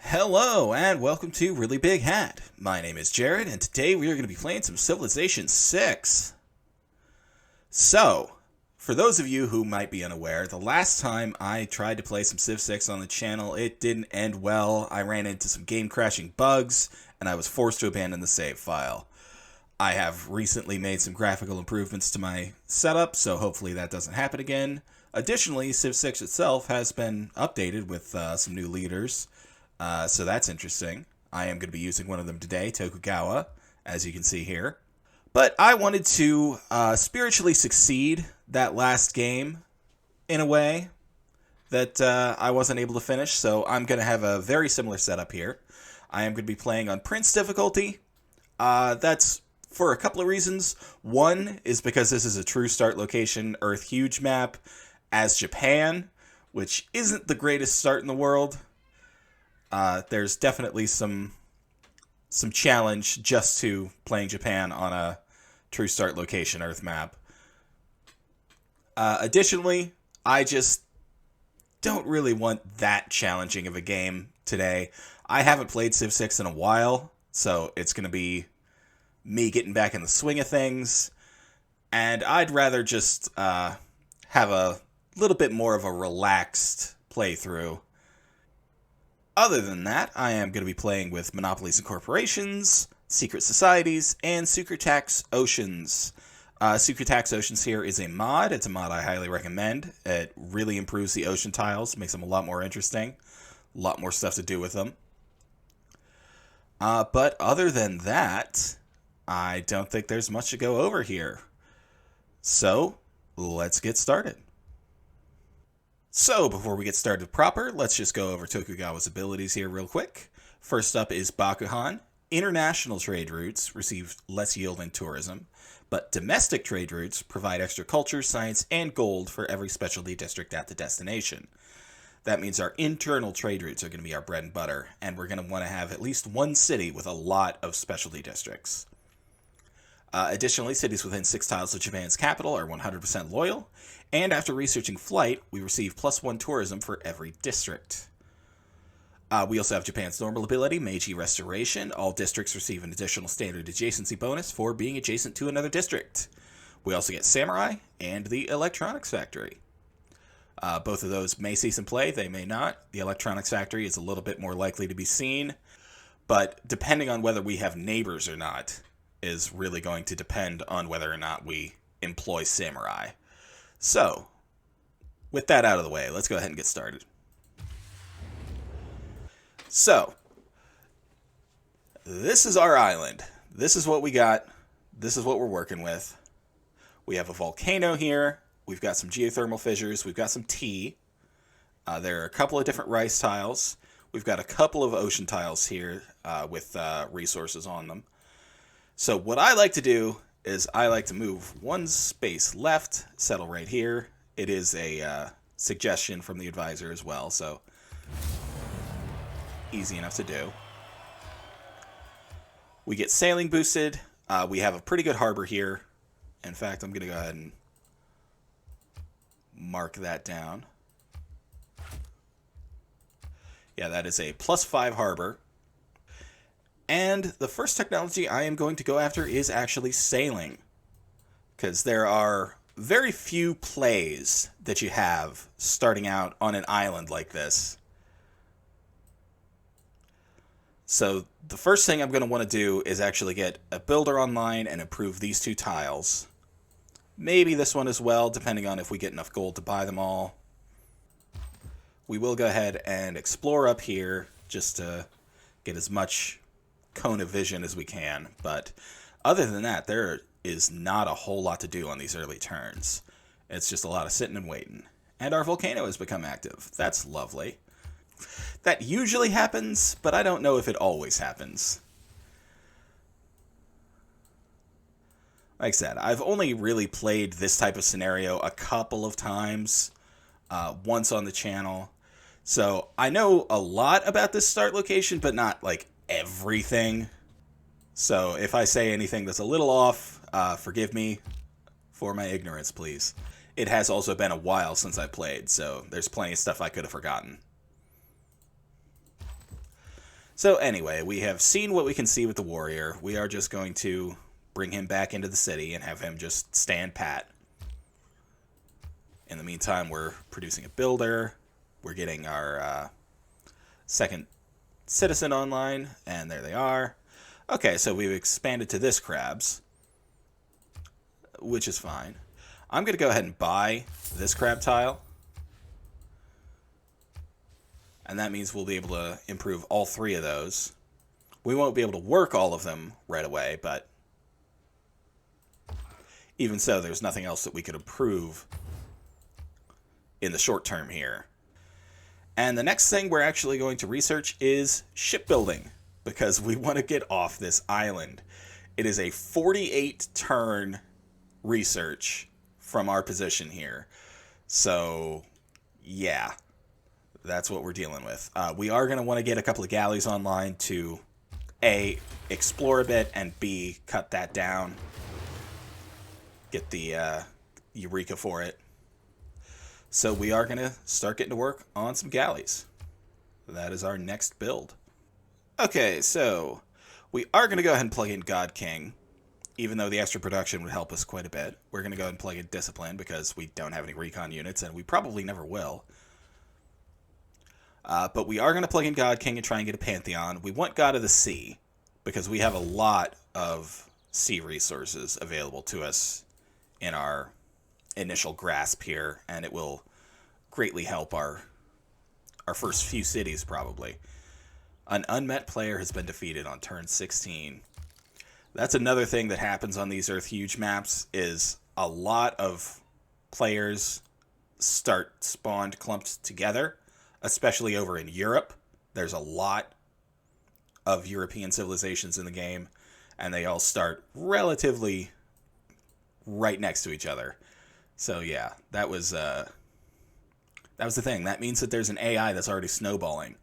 Hello and welcome to Really Big Hat. My name is Jared and today we are going to be playing some Civilization 6. So, for those of you who might be unaware, the last time I tried to play some Civ 6 on the channel, it didn't end well. I ran into some game crashing bugs and I was forced to abandon the save file. I have recently made some graphical improvements to my setup, so hopefully that doesn't happen again. Additionally, Civ 6 itself has been updated with some new leaders. So that's interesting. I am going to be using one of them today, Tokugawa, as you can see here. But I wanted to spiritually succeed that last game in a way that I wasn't able to finish, so I'm going to have a very similar setup here. I am going to be playing on Prince difficulty. That's for a couple of reasons. One is because this is a true start location Earth Huge map as Japan, which isn't the greatest start in the world. There's definitely some challenge just to playing Japan on a true start location Earth map. Additionally, I just don't really want that challenging of a game today. I haven't played Civ 6 in a while, so it's going to be me getting back in the swing of things, and I'd rather just have a little bit more of a relaxed playthrough. Other than that, I am going to be playing with Monopolies and Corporations, Secret Societies, and Secret Tax Oceans. Secret Tax Oceans here is a mod. It's a mod I highly recommend. It really improves the ocean tiles, makes them a lot more interesting, a lot more stuff to do with them. But other than that, I don't think there's much to go over here. So, let's get started. So, before we get started proper, let's just go over Tokugawa's abilities here real quick. First up is Bakuhan. International trade routes receive less yield in tourism, but domestic trade routes provide extra culture, science, and gold for every specialty district at the destination. That means our internal trade routes are going to be our bread and butter, and we're going to want to have at least one city with a lot of specialty districts. Additionally, cities within 6 tiles of Japan's capital are 100% loyal, and after researching flight, we receive +1 tourism for every district. We also have Japan's normal ability, Meiji Restoration. All districts receive an additional standard adjacency bonus for being adjacent to another district. We also get Samurai and the Electronics Factory. Both of those may see some play, they may not. The Electronics Factory is a little bit more likely to be seen, but depending on whether we have neighbors or not is really going to depend on whether or not we employ Samurai. So, with that out of the way, let's go ahead and get started. So, this is our island. This is what we got. This is what we're working with. We have a volcano here. We've got some geothermal fissures. We've got some tea. There are a couple of different rice tiles. We've got a couple of ocean tiles here with resources on them. So what I like to do is I like to move one space left, settle right here. It is a suggestion from the advisor as well, so easy enough to do. We get sailing boosted. We have a pretty good harbor here. In fact, I'm going to go ahead and mark that down. Yeah, that is a +5 harbor. And the first technology I am going to go after is actually sailing, because there are very few plays that you have starting out on an island like this. So the first thing I'm going to want to do is actually get a builder online and improve these 2 tiles. Maybe this one as well, depending on if we get enough gold to buy them all. We will go ahead and explore up here just to get as much cone of vision as we can, but other than that, there is not a whole lot to do on these early turns. It's just a lot of sitting and waiting. And our volcano has become active. That's lovely. That usually happens, but I don't know if it always happens. Like I said, I've only really played this type of scenario a couple of times, once on the channel. So I know a lot about this start location, but not like everything. So if I say anything that's a little off, forgive me for my ignorance, please. It has also been a while since I played, so there's plenty of stuff I could have forgotten. So anyway, we have seen what we can see with the warrior. We are just going to bring him back into the city and have him just stand pat. In the meantime, we're producing a builder. We're getting our second citizen online, and there they are. Okay, so we've expanded to this crabs, which is fine. I'm going to go ahead and buy this crab tile. And that means we'll be able to improve all 3 of those. We won't be able to work all of them right away, but even so, there's nothing else that we could improve in the short term here. And the next thing we're actually going to research is shipbuilding, because we want to get off this island. It is a 48-turn research from our position here. So, yeah. That's what we're dealing with. We are going to want to get a couple of galleys online to A, explore a bit, and B, cut that down. Get the Eureka for it. So we are going to start getting to work on some galleys. That is our next build. Okay, so we are going to go ahead and plug in God King, even though the extra production would help us quite a bit. We're going to go ahead and plug in Discipline because we don't have any recon units, and we probably never will. But we are going to plug in God King and try and get a Pantheon. We want God of the Sea, because we have a lot of sea resources available to us in our initial grasp here, and it will greatly help our first few cities, probably. An unmet player has been defeated on turn 16. That's another thing that happens on these Earth Huge maps, is a lot of players start spawned clumped together. Especially over in Europe. There's a lot of European civilizations in the game, and they all start relatively right next to each other. So yeah, that was the thing. That means that there's an AI that's already snowballing,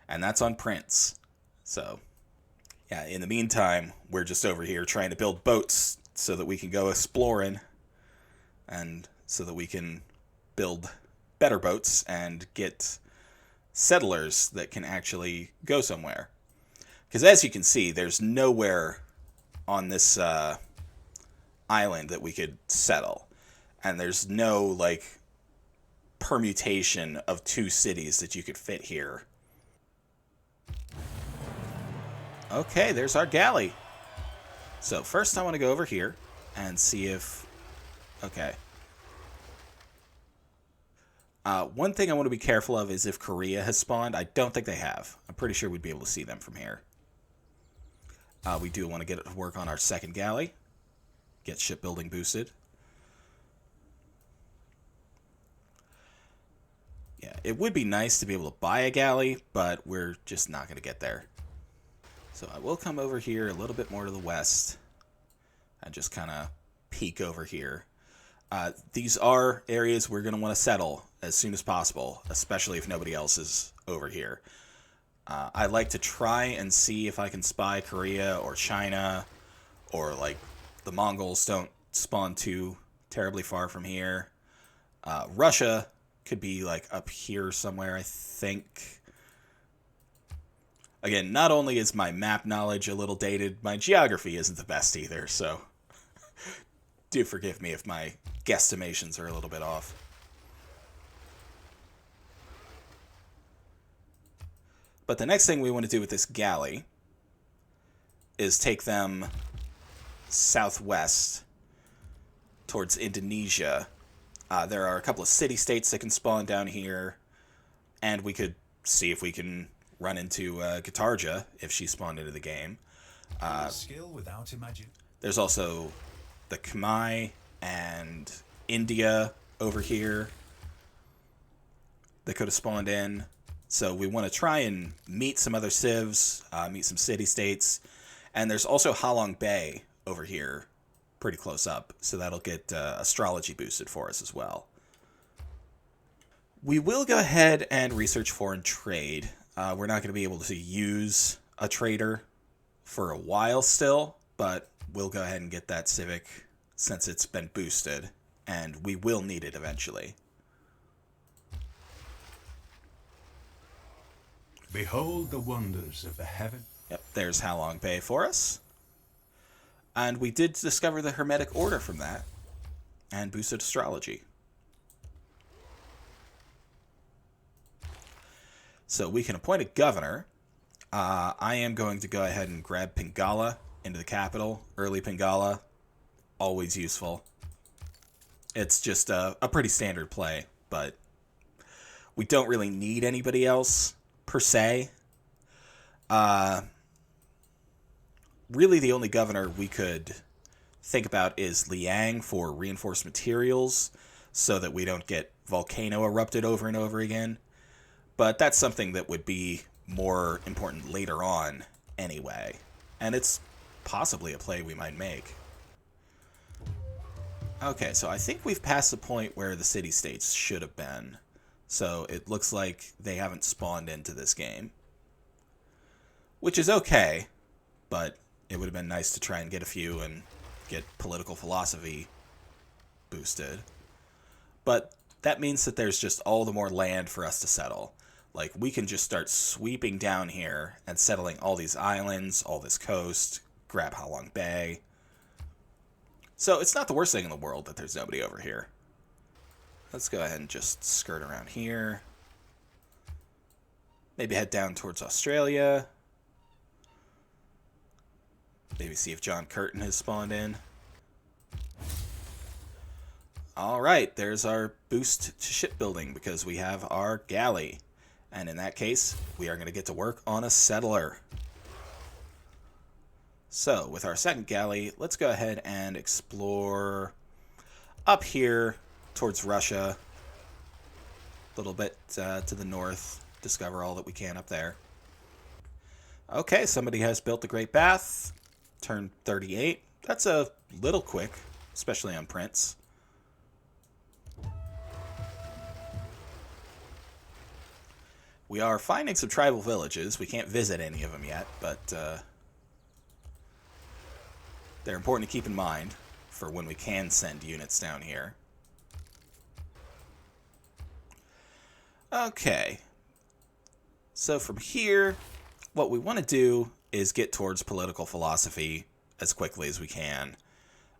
and that's on Prince. So yeah, in the meantime, we're just over here trying to build boats so that we can go exploring, and so that we can build better boats and get settlers that can actually go somewhere. Because as you can see, there's nowhere on this island that we could settle. And there's no, like, permutation of 2 cities that you could fit here. Okay, there's our galley. So first I want to go over here and see if... Okay. One thing I want to be careful of is if Korea has spawned. I don't think they have. I'm pretty sure we'd be able to see them from here. We do want to get to work on our second galley. Get shipbuilding boosted. Yeah, it would be nice to be able to buy a galley, but we're just not going to get there. So I will come over here a little bit more to the west and just kind of peek over here. These are areas we're going to want to settle as soon as possible, especially if nobody else is over here. I like to try and see if I can spy Korea or China, or like the Mongols don't spawn too terribly far from here. Russia could be like up here somewhere, I think. Again, not only is my map knowledge a little dated, my geography isn't the best either, so do forgive me if my guesstimations are a little bit off. But the next thing we want to do with this galley is take them southwest towards Indonesia. There are a couple of city-states that can spawn down here, and we could see if we can run into Guitarja if she spawned into the game. There's also the Khmer and India over here that could have spawned in. So we want to try and meet some other civs, meet some city-states. And there's also Halong Bay over here, pretty close up. So that'll get astrology boosted for us as well. We will go ahead and research foreign trade. We're not going to be able to use a trader for a while still, but we'll go ahead and get that civic since it's been boosted, and we will need it eventually. Behold the wonders of the heaven. Yep, there's Halong Bay for us. And we did discover the Hermetic Order from that. And boosted astrology. So we can appoint a governor. I am going to go ahead and grab Pingala into the capital. Early Pingala. Always useful. It's just a pretty standard play, but we don't really need anybody else, per se. Really the only governor we could think about is Liang for reinforced materials, so that we don't get volcano erupted over and over again. But that's something that would be more important later on anyway. And it's possibly a play we might make. Okay, so I think we've passed the point where the city-states should have been. So it looks like they haven't spawned into this game. Which is okay, but it would have been nice to try and get a few and get political philosophy boosted. But that means that there's just all the more land for us to settle. Like, we can just start sweeping down here and settling all these islands, all this coast, grab Halong Bay. So it's not the worst thing in the world that there's nobody over here. Let's go ahead and just skirt around here. Maybe head down towards Australia. Maybe see if John Curtin has spawned in. Alright, there's our boost to shipbuilding because we have our galley. And in that case, we are going to get to work on a settler. So, with our second galley, let's go ahead and explore up here towards Russia. A little bit to the north. Discover all that we can up there. Okay, somebody has built the Great Bath. Turn 38. That's a little quick, especially on Prince. We are finding some tribal villages. We can't visit any of them yet, but they're important to keep in mind for when we can send units down here. Okay. So from here, what we want to do is get towards political philosophy as quickly as we can.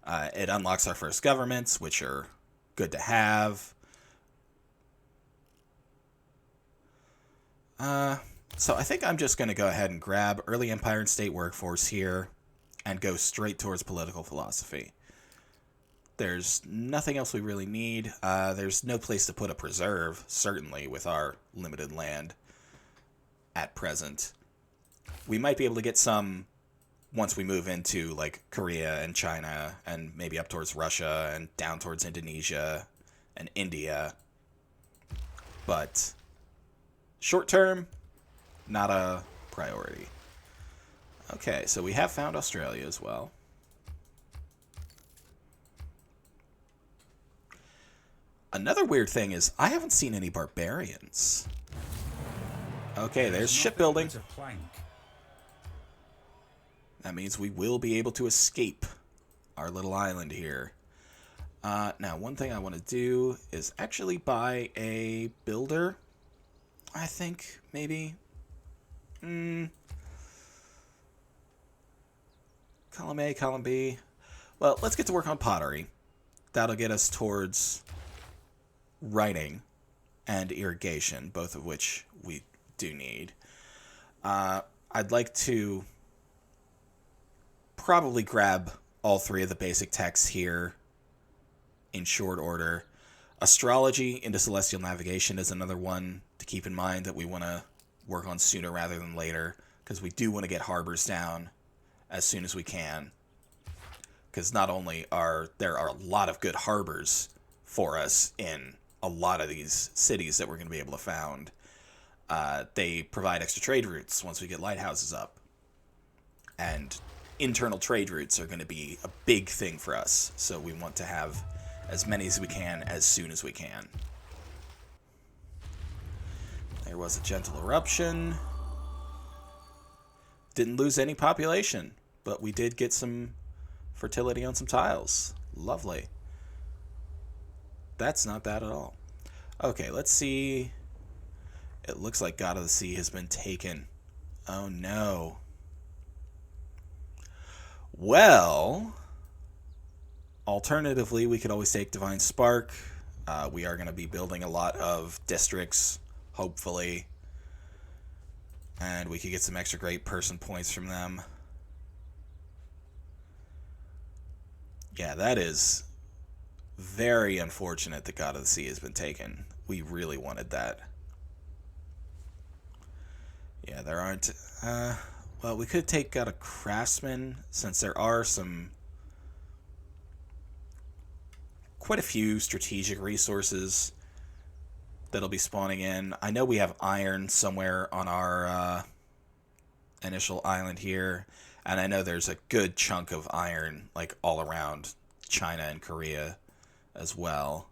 It unlocks our first governments, which are good to have. So I think I'm just going to go ahead and grab early Empire and State workforce here and go straight towards political philosophy. There's nothing else we really need. There's no place to put a preserve, certainly, with our limited land at present. We might be able to get some once we move into, like, Korea and China and maybe up towards Russia and down towards Indonesia and India. But short term, not a priority. Okay, so we have found Australia as well. Another weird thing is I haven't seen any barbarians. Okay, there's shipbuilding. That means we will be able to escape our little island here. Now, one thing I want to do is actually buy a builder. I think, maybe. Column A, column B. Well, let's get to work on pottery. That'll get us towards writing and irrigation, both of which we do need. I'd like to probably grab all three of the basic texts here in short order. Astrology into celestial navigation is another one to keep in mind that we want to work on sooner rather than later, because we do want to get harbors down as soon as we can. Because not only are there a lot of good harbors for us in a lot of these cities that we're going to be able to found, they provide extra trade routes once we get lighthouses up. And internal trade routes are going to be a big thing for us, so we want to have as many as we can as soon as we can. There was a gentle eruption. Didn't lose any population, but we did get some fertility on some tiles. Lovely. That's not bad at all. Okay, let's see It looks like God of the Sea has been taken. Oh no. Well, alternatively, we could always take Divine Spark. We are going to be building a lot of districts, hopefully. And we could get some extra great person points from them. Yeah, that is very unfortunate that God of the Sea has been taken. We really wanted that. Yeah, there aren't... well, we could take out a Craftsman, since there are quite a few strategic resources that'll be spawning in. I know we have iron somewhere on our initial island here, and I know there's a good chunk of iron like all around China and Korea as well.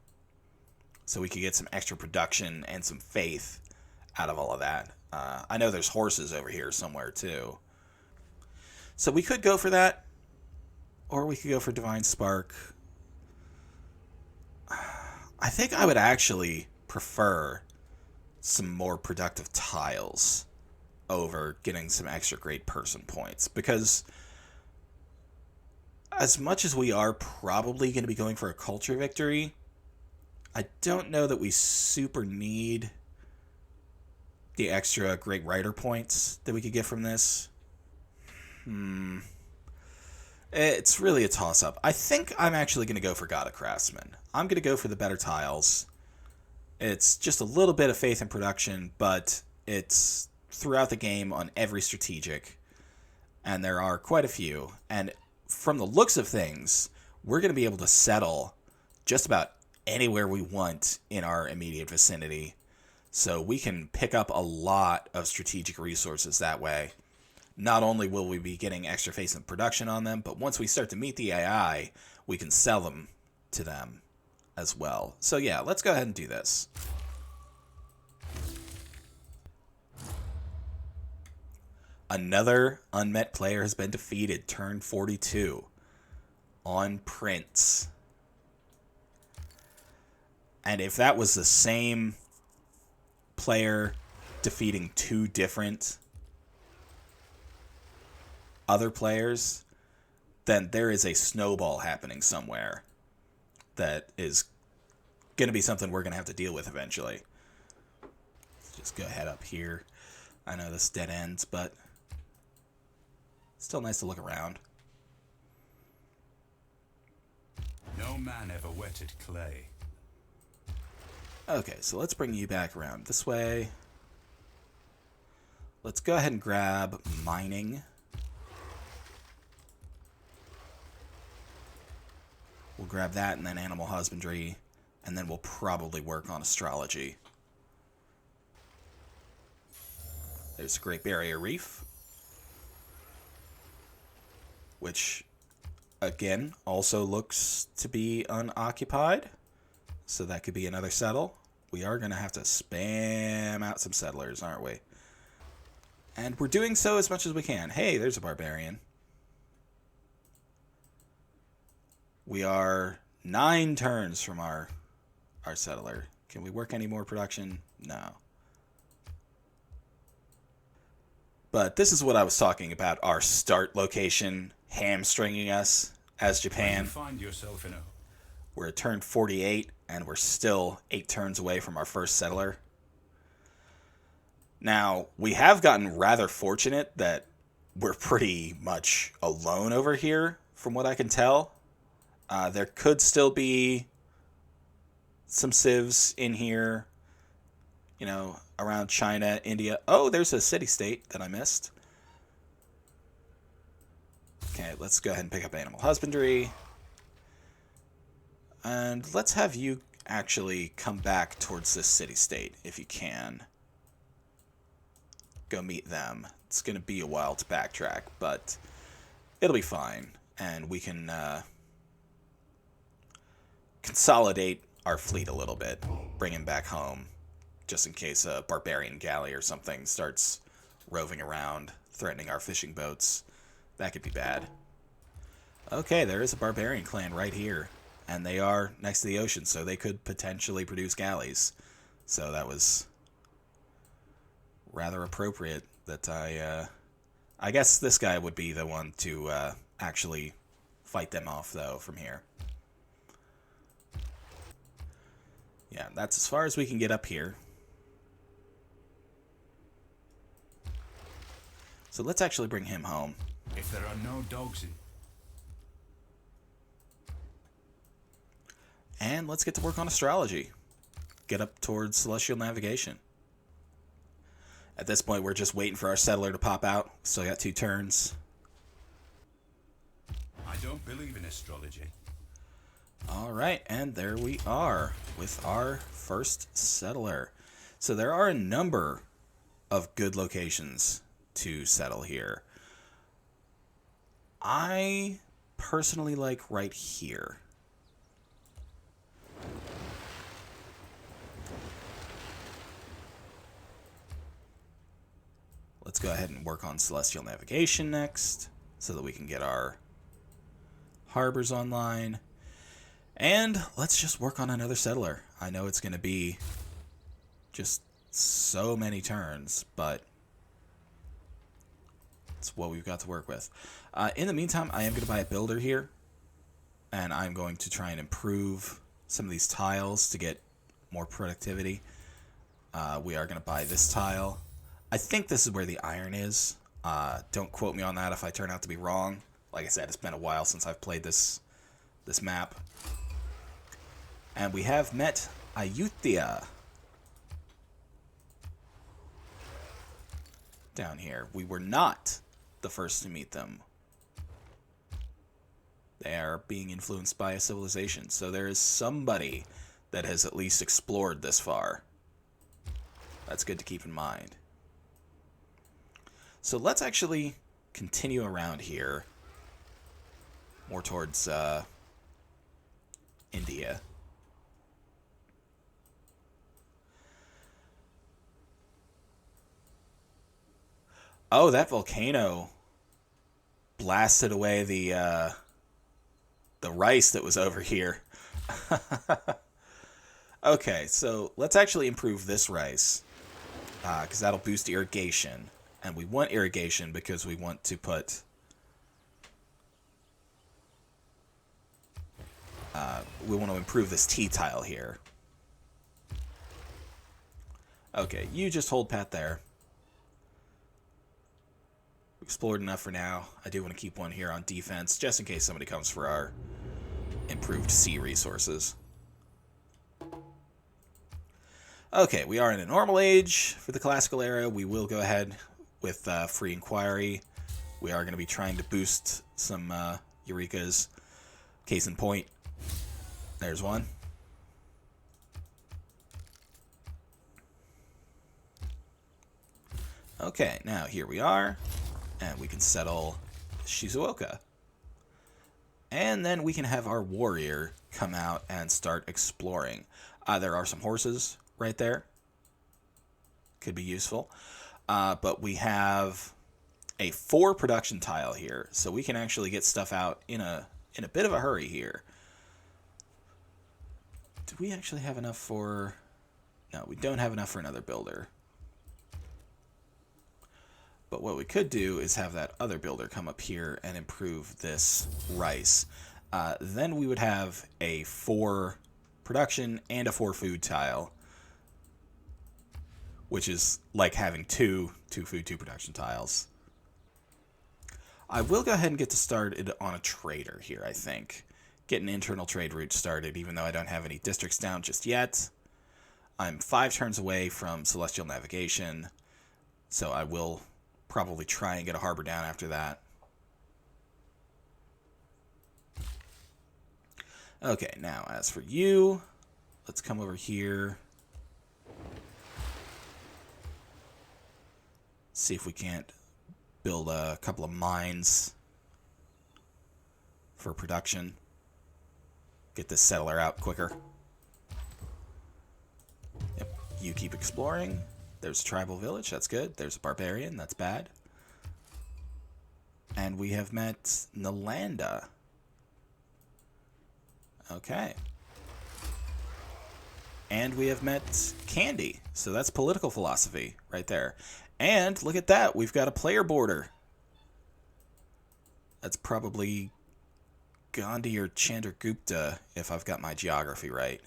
So we could get some extra production and some faith out of all of that. I know there's horses over here somewhere too. So we could go for that, or we could go for Divine Spark. I think I would actually prefer some more productive tiles over getting some extra great person points, because as much as we are probably going to be going for a culture victory, I don't know that we super need the extra great writer points that we could get from this. It's really a toss-up. I think I'm actually going to go for God of Craftsman. I'm going to go for the better tiles. It's just a little bit of faith in production, but it's throughout the game on every strategic, and there are quite a few. And from the looks of things, we're going to be able to settle just about anywhere we want in our immediate vicinity. So we can pick up a lot of strategic resources that way. Not only will we be getting extra faith in production on them, but once we start to meet the AI, we can sell them to them as well. So yeah, let's go ahead and do this. Another unmet player has been defeated, turn 42, on Prince. And if that was the same player defeating two different other players, then there is a snowball happening somewhere that is going to be something we're going to have to deal with eventually. Let's just go ahead up here. I know this dead ends, but still nice to look around. No man ever wetted clay. Okay, so let's bring you back around this way. Let's go ahead and grab mining. We'll grab that and then animal husbandry, and then we'll probably work on astrology. There's a Great Barrier Reef, which, again, also looks to be unoccupied. So that could be another settle. We are going to have to spam out some settlers, aren't we? And we're doing so as much as we can. Hey, there's a barbarian. We are 9 turns from our settler. Can we work any more production? No. But this is what I was talking about, our start location hamstringing us as Japan. You find yourself in a... We're at turn 48, and we're still 8 turns away from our first settler. Now, we have gotten rather fortunate that we're pretty much alone over here, from what I can tell. There could still be some civs in here, you know, around China, India. Oh, there's a city-state that I missed. Okay, let's go ahead and pick up animal husbandry. And let's have you actually come back towards this city-state, if you can. Go meet them. It's going to be a while to backtrack, but it'll be fine. And we can consolidate our fleet a little bit, bring him back home, just in case a barbarian galley or something starts roving around, threatening our fishing boats. That could be bad. Okay, there is a barbarian clan right here. And they are next to the ocean, so they could potentially produce galleys. So that was rather appropriate that I guess this guy would be the one to actually fight them off, though, from here. Yeah, that's as far as we can get up here. So let's actually bring him home. If there are no dogs in... And let's get to work on astrology. Get up towards celestial navigation. At this point, we're just waiting for our settler to pop out. Still got 2 turns. I don't believe in astrology. Alright, and there we are with our first settler. So there are a number of good locations to settle here. I personally like right here. Let's go ahead and work on celestial navigation next so that we can get our harbors online. And let's just work on another settler. I know it's going to be just so many turns, but it's what we've got to work with. In the meantime, I am going to buy a builder here, and I'm going to try and improve some of these tiles to get more productivity. We are going to buy this tile. I think this is where the iron is. Don't quote me on that if I turn out to be wrong. Like I said, it's been a while since I've played this map. And we have met Ayutthaya down here. We were not the first to meet them. They are being influenced by a civilization, so there is somebody that has at least explored this far. That's good to keep in mind. So let's actually continue around here, more towards India. Oh, that volcano blasted away the rice that was over here. Okay, so let's actually improve this rice, because that'll boost irrigation. And we want irrigation because we want to put... we want to improve this T-tile here. Okay, you just hold pat there. Explored enough for now. I do want to keep one here on defense, just in case somebody comes for our improved sea resources. Okay, we are in a normal age for the classical era. We will go ahead with free inquiry. We are going to be trying to boost some Eurekas. Case in point, there's one. Okay, now here we are. And we can settle Shizuoka. And then we can have our warrior come out and start exploring. There are some horses right there. Could be useful. But we have a 4 production tile here. So we can actually get stuff out in a bit of a hurry here. Do we actually have enough for... No, we don't have enough for another builder. But what we could do is have that other builder come up here and improve this rice. Then we would have a 4 production and a 4 food tile, which is like having two food, 2 production tiles. I will go ahead and get started on a trader here, I think. Get an internal trade route started, even though I don't have any districts down just yet. I'm 5 turns away from celestial navigation, so I will probably try and get a harbor down after that. Okay, now as for you, let's come over here. See if we can't build a couple of mines for production. Get this settler out quicker. Yep, you keep exploring. There's a tribal village, that's good. There's a barbarian, that's bad. And we have met Nalanda. Okay. And we have met Candy. So that's political philosophy right there. And look at that. We've got a player border. That's probably Gandhi or Chandragupta, if I've got my geography right.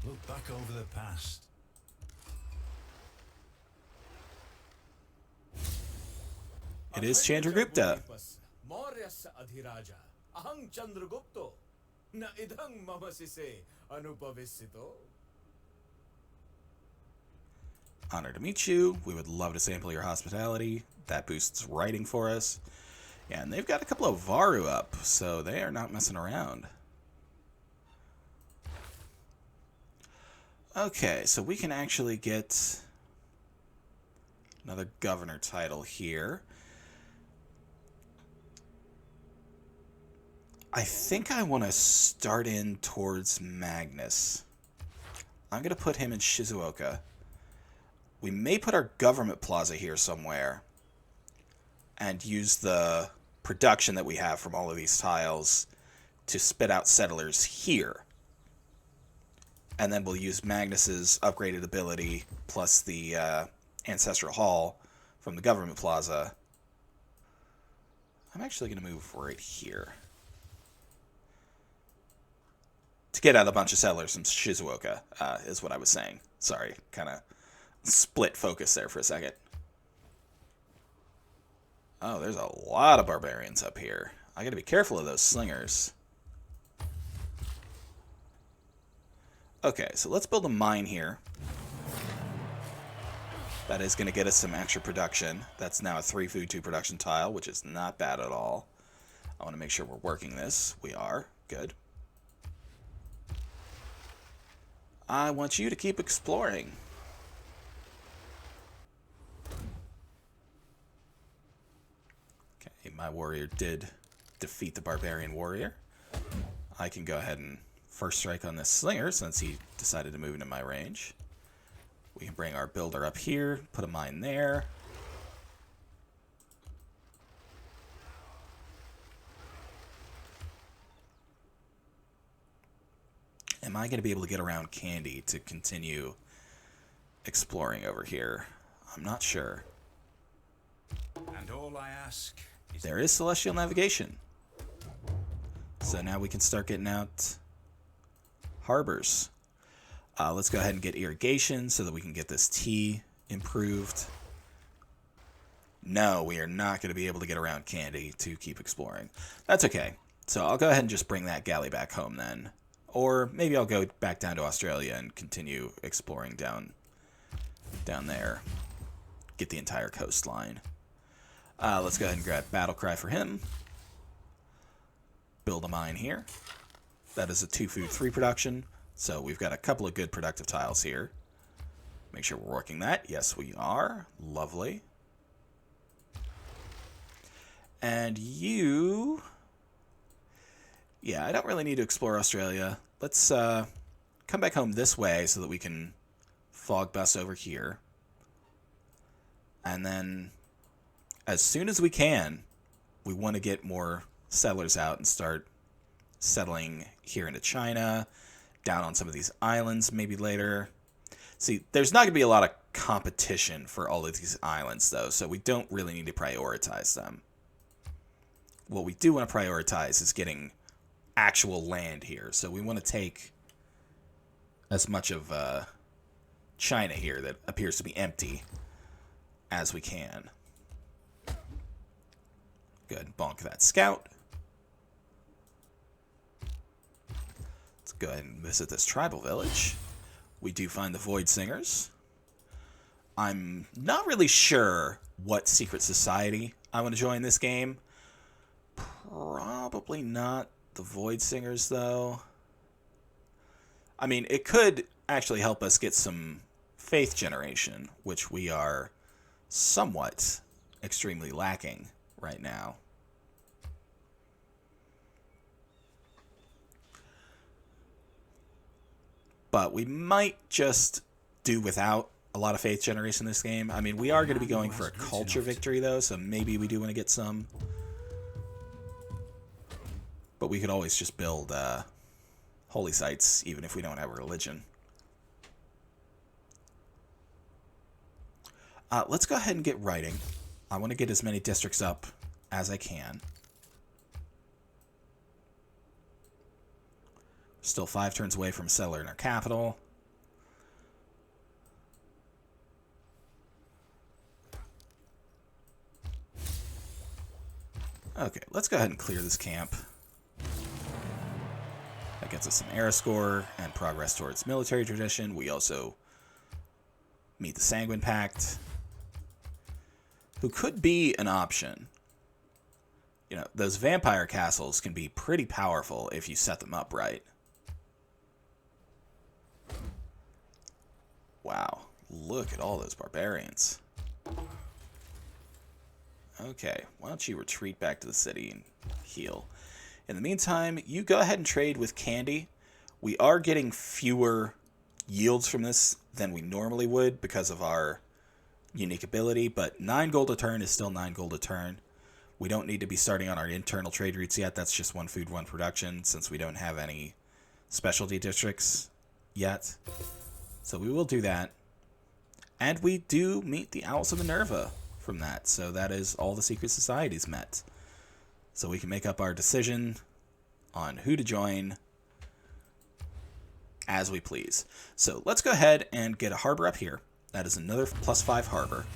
Look back over the past. It is Chandragupta. Honor to meet you. We would love to sample your hospitality. That boosts writing for us. Yeah, and they've got a couple of Varu up, so they are not messing around. Okay, so we can actually get another governor title here. I think I want to start in towards Magnus. I'm going to put him in Shizuoka. We may put our government plaza here somewhere and use the production that we have from all of these tiles to spit out settlers here. And then we'll use Magnus's upgraded ability plus the Ancestral Hall from the government plaza. I'm actually going to move right here to get out a bunch of settlers from Shizuoka, is what I was saying. Sorry, kind of split focus there for a second. Oh, there's a lot of barbarians up here. I gotta be careful of those slingers. Okay, so let's build a mine here. That is going to get us some extra production. That's now a 3 food 2 production tile, which is not bad at all. I want to make sure we're working this. We are. Good. I want you to keep exploring. Okay, my warrior did defeat the barbarian warrior. I can go ahead and first strike on this slinger since he decided to move into my range. We can bring our builder up here, put a mine there. Am I going to be able to get around Candy to continue exploring over here? I'm not sure. And all I ask is There is celestial navigation. So now we can start getting out harbors. Let's go ahead and get irrigation so that we can get this tea improved. No, we are not going to be able to get around Candy to keep exploring. That's okay. So I'll go ahead and just bring that galley back home then. Or maybe I'll go back down to Australia and continue exploring down there. Get the entire coastline. Let's go ahead and grab Battle Cry for him. Build a mine here. That is a 2 food 3 production. So we've got a couple of good productive tiles here. Make sure we're working that. Yes, we are. Lovely. And you... Yeah, I don't really need to explore Australia. Let's come back home this way so that we can fog bus over here. And then, as soon as we can, we want to get more settlers out and start settling here into China, down on some of these islands maybe later. See, there's not going to be a lot of competition for all of these islands, though, so we don't really need to prioritize them. What we do want to prioritize is getting actual land here. So we want to take as much of China here that appears to be empty as we can. Good. Bonk that scout. Let's go ahead and visit this tribal village. We do find the Void Singers. I'm not really sure what secret society I want to join this game. Probably not the Void Singers, though. I mean, it could actually help us get some faith generation, which we are somewhat extremely lacking right now. But we might just do without a lot of faith generation in this game. I mean, we are going to be going for a culture victory, though, so maybe we do want to get some. we could always just build holy sites, even if we don't have a religion. Let's go ahead and get writing. I want to get as many districts up as I can. Still 5 turns away from a settler in our capital. Okay, let's go ahead and clear this camp. That gets us some era score and progress towards military tradition. We also meet the Sanguine Pact, who could be an option. You know, those vampire castles can be pretty powerful if you set them up right. Wow, look at all those barbarians. Okay, why don't you retreat back to the city and heal. In the meantime, you go ahead and trade with Candy. We are getting fewer yields from this than we normally would because of our unique ability, but 9 gold a turn is still 9 gold a turn. We don't need to be starting on our internal trade routes yet. That's just 1 food, 1 production, since we don't have any specialty districts yet. So we will do that. And we do meet the Owls of Minerva from that, so that is all the secret societies met. So we can make up our decision on who to join as we please. So let's go ahead and get a harbor up here. That is another +5 harbor.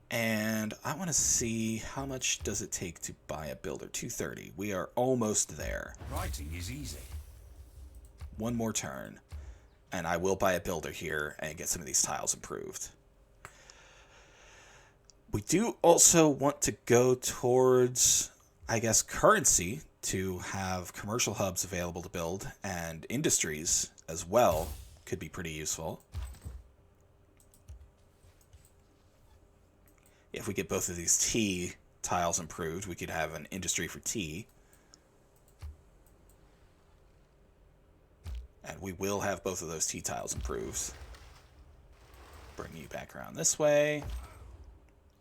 And I want to see how much does it take to buy a builder. 230. We are almost there. Writing is easy. 1 more turn, and I will buy a builder here and get some of these tiles improved. We do also want to go towards, I guess, currency to have commercial hubs available to build, and industries as well could be pretty useful. If we get both of these tea tiles improved, we could have an industry for tea. And we will have both of those tea tiles improved. Bring you back around this way.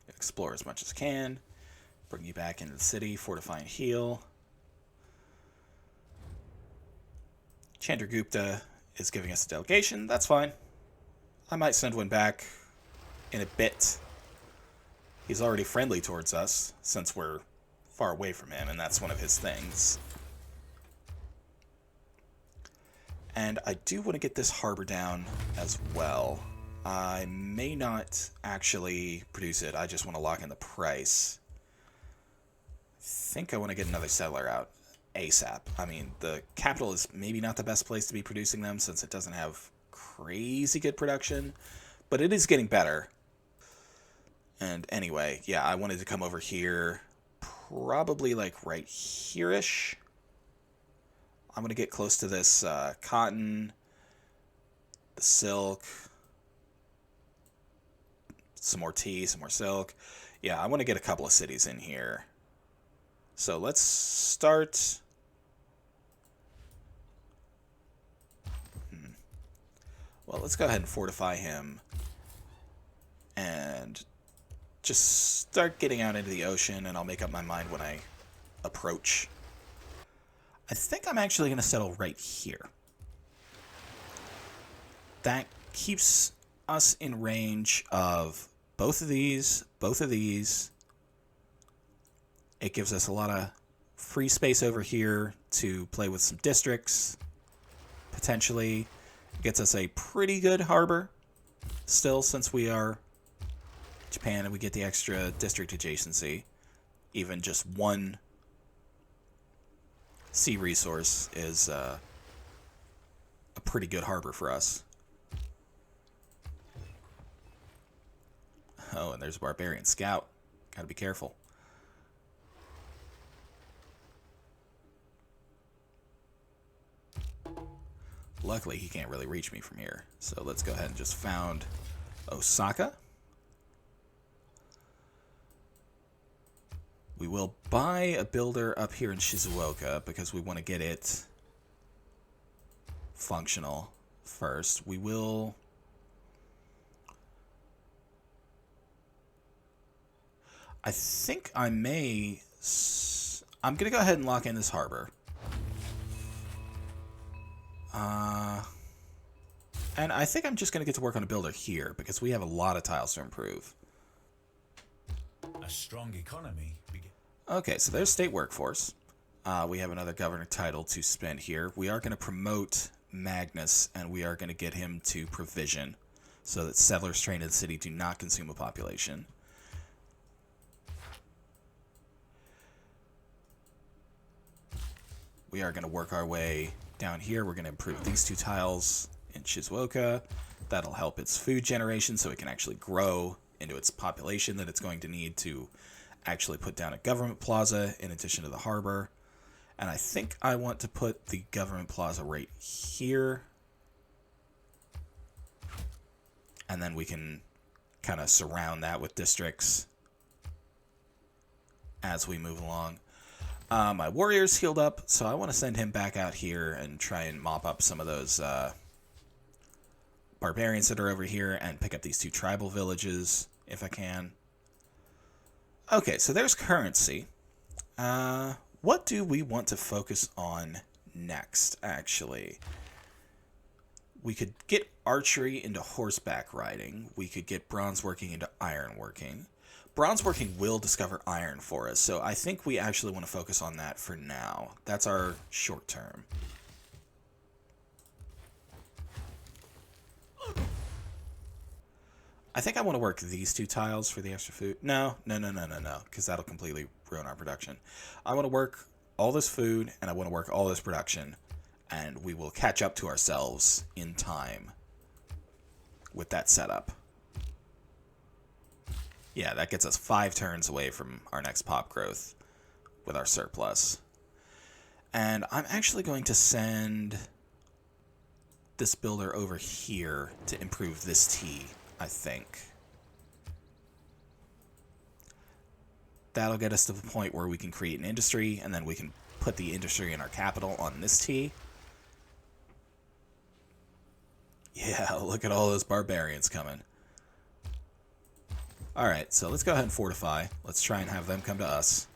Explore as much as can. Bring you back into the city. Fortify and heal. Chandragupta is giving us a delegation. That's fine. I might send one back in a bit. He's already friendly towards us, since we're far away from him, and that's one of his things. And I do want to get this harbor down as well. I may not actually produce it. I just want to lock in the price. I think I want to get another settler out ASAP. I mean, the capital is maybe not the best place to be producing them since it doesn't have crazy good production, but it is getting better. And anyway, yeah, I wanted to come over here, probably like right here-ish. I'm going to get close to this cotton, the silk, some more tea, some more silk. Yeah, I want to get a couple of cities in here. So let's start. Well, let's go ahead and fortify him and just start getting out into the ocean, and I'll make up my mind when I approach. I think I'm actually going to settle right here. That keeps us in range of both of these, both of these. It gives us a lot of free space over here to play with some districts, potentially. It gets us a pretty good harbor still, since we are Japan and we get the extra district adjacency. Even just 1 sea resource is a pretty good harbor for us. Oh, and there's a barbarian scout. Gotta be careful. Luckily, he can't really reach me from here. So let's go ahead and just found Osaka. We will buy a builder up here in Shizuoka because we want to get it functional first. We will I think I may... I'm going to go ahead and lock in this harbor. And I think I'm just going to get to work on a builder here, because we have a lot of tiles to improve. A strong economy. Okay, so there's state workforce. We have another governor title to spend here. We are going to promote Magnus, and we are going to get him to provision, so that settlers trained in the city do not consume a population. We are going to work our way down here. We're going to improve these 2 tiles in Shizuoka. That'll help its food generation so it can actually grow into its population that it's going to need to actually put down a government plaza in addition to the harbor. And I think I want to put the government plaza right here. And then we can kind of surround that with districts as we move along. My warrior's healed up, so I want to send him back out here and try and mop up some of those barbarians that are over here and pick up these 2 tribal villages, if I can. Okay, so there's currency. What do we want to focus on next, actually? We could get archery into horseback riding. We could get bronze working into iron working. Bronze working will discover iron for us, so I think we actually want to focus on that for now. That's our short term. I think I want to work these 2 tiles for the extra food. No, because that'll completely ruin our production. I want to work all this food, and I want to work all this production, and we will catch up to ourselves in time with that setup. Yeah, that gets us 5 turns away from our next pop growth with our surplus. And I'm actually going to send this builder over here to improve this tea, I think. That'll get us to the point where we can create an industry, and then we can put the industry in our capital on this tea. Yeah, look at all those barbarians coming. Alright, so let's go ahead and fortify. Let's try and have them come to us.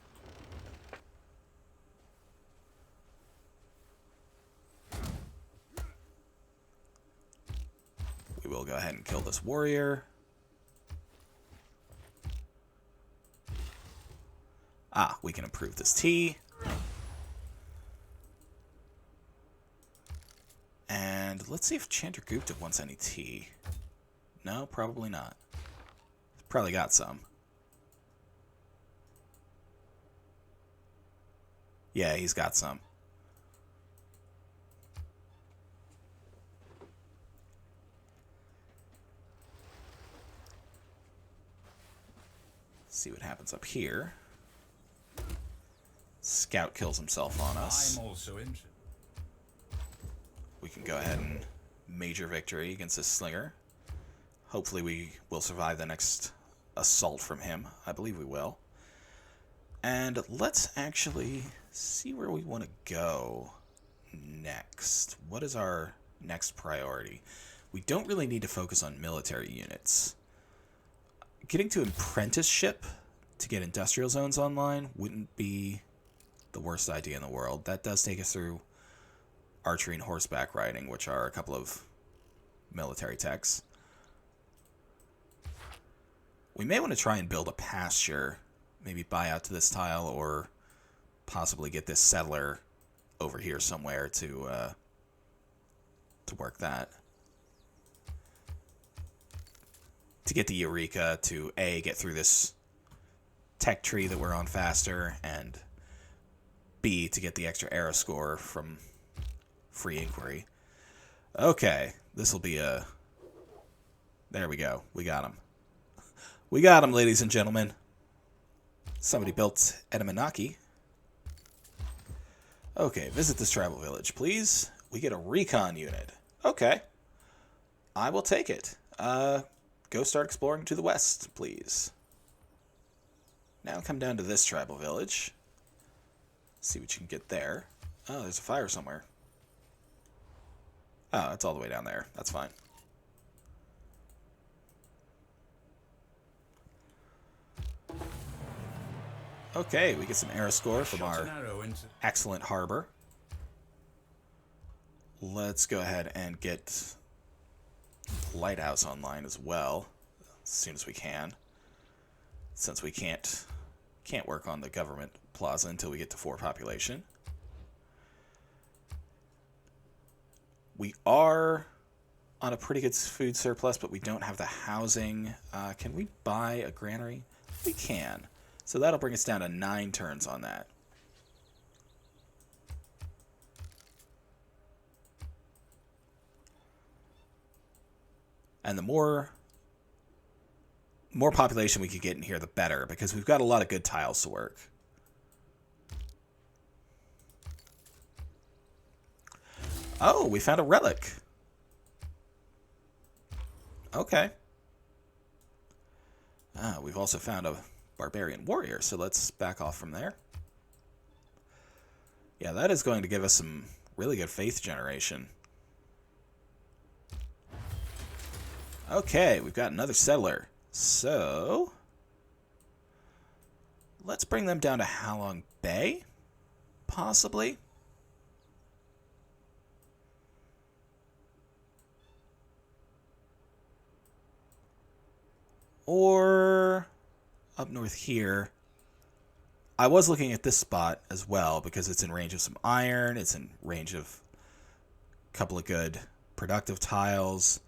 We will go ahead and kill this warrior. Ah, we can improve this tea. And let's see if Chandragupta wants any tea. No, probably not. Probably got some. Yeah, he's got some. See what happens up here. Scout kills himself on us. I'm also interested. We can go ahead and major victory against this slinger. Hopefully we will survive the next assault from him. I believe we will. And let's actually see where we want to go next. What is our next priority? We don't really need to focus on military units. Getting to apprenticeship to get industrial zones online wouldn't be the worst idea in the world. That does take us through archery and horseback riding, which are a couple of military techs. We may want to try and build a pasture, maybe buy out to this tile, or possibly get this settler over here somewhere to work that. To get the Eureka to A, get through this tech tree that we're on faster, and B, to get the extra arrow score from free inquiry. Okay, this will be a... There we go. We got him. We got him, ladies and gentlemen. Somebody built Edamanaki. Okay, visit this tribal village, please. We get a recon unit. Okay. I will take it. Go start exploring to the west, please. Now come down to this tribal village. See what you can get there. Oh, there's a fire somewhere. Oh, it's all the way down there. That's fine. Okay, we get some arrow score from Shot our an arrow into... excellent harbor. Let's go ahead and get Lighthouse online as well as soon as we can, since we can't work on the government plaza until we get to 4 population. We are on a pretty good food surplus, but we don't have the housing. Can we buy a granary? We can. So that'll bring us down to 9 turns on that. And the more population we could get in here, the better, because we've got a lot of good tiles to work. Oh, we found a relic. Okay. We've also found a barbarian warrior, so let's back off from there. Yeah, that is going to give us some really good faith generation. Okay, we've got another settler. So, let's bring them down to Halong Bay, possibly. Or up north here. I was looking at this spot as well because it's in range of some iron. It's in range of a couple of good productive tiles.